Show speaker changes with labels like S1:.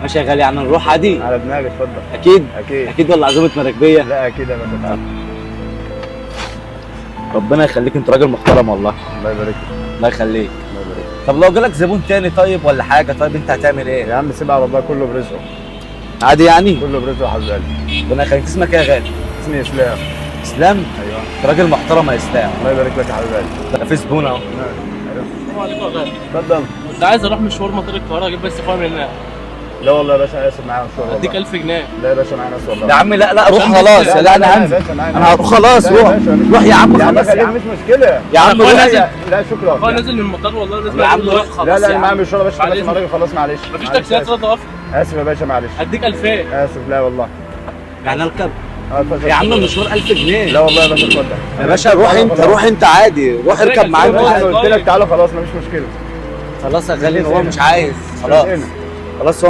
S1: ماشي يا غالي، يعني نروح عادي؟
S2: على دماغي، اتفضل.
S1: اكيد
S2: اكيد.
S1: اكيد، ولا عزومه مراكبيه؟
S2: لا اكيد يا باشا، تعالى.
S1: ربنا يخليك، انت راجل محترم والله.
S2: الله يبارك لك.
S1: الله يخليك.
S2: الله يبارك لك.
S1: طب لو جالك زبون تاني طيب ولا حاجه، طيب انت هتعمل ايه؟
S2: يا عم سيبها على الله، كله برزقه.
S1: عادي يعني؟
S2: كله برزقه يا حبيب قلبي.
S1: ربنا يخليك. اسمك ايه يا غالي؟
S2: اسمي اسلام.
S1: اسلام؟
S2: ايوه.
S1: انت راجل محترم يا اسلام.
S2: الله يبارك لك يا حبيب قلبي.
S1: ده في زبون اهو.
S3: السلام عليكم يا غالي.
S2: اتفضل.
S3: كنت عايز اروح مشوار مطار القاهره اجيب بس فاهم هنا.
S2: لا والله يا باشا، اسف معايا مشوار
S3: اديك
S2: والله.
S3: 1000 جنيه.
S2: لا يا باشا، معايا ناس والله.
S1: يا عم لا روح
S3: عشان
S1: خلاص.
S3: بس-
S1: لا انا
S2: يا
S1: هنزل.
S2: باشا، معايا
S1: انا هروح خلاص.
S2: لا يا
S1: روح
S2: باشا،
S1: روح يا عم
S2: يا عم
S1: خلاص يا
S2: خليك،
S1: عم.
S2: مش مشكله.
S1: يا عم
S3: أخويا
S1: روح
S3: نازل.
S2: لا شكرا.
S3: هو نازل من المطار والله لازم
S1: يا عم
S3: أقول له
S1: روح
S3: روح.
S1: خلاص.
S2: لا لا،
S1: يا
S2: انا معايا
S1: عم.
S2: مشوار يا باشا،
S3: معلش.
S2: خلاص الراجل، خلاص معلش.
S3: مفيش
S2: معلش،
S3: تاكسيات
S2: آسف.
S3: راضي اقف.
S2: اسف يا باشا، معلش.
S3: اديك 2000.
S2: اسف، لا والله.
S1: يعني اركب
S2: اتفضل.
S1: يا عم المشوار 1000 جنيه.
S2: لا والله يا باشا، اتفضل.
S1: يا باشا روح انت، روح انت عادي، روح اركب
S2: يا
S1: معايا.
S2: باشا انا قلت لك تعالى خلاص، مفيش مشكله.
S1: خلاص يا غالي، هو مش عايز. خلاص
S2: هنا.
S1: خلاص.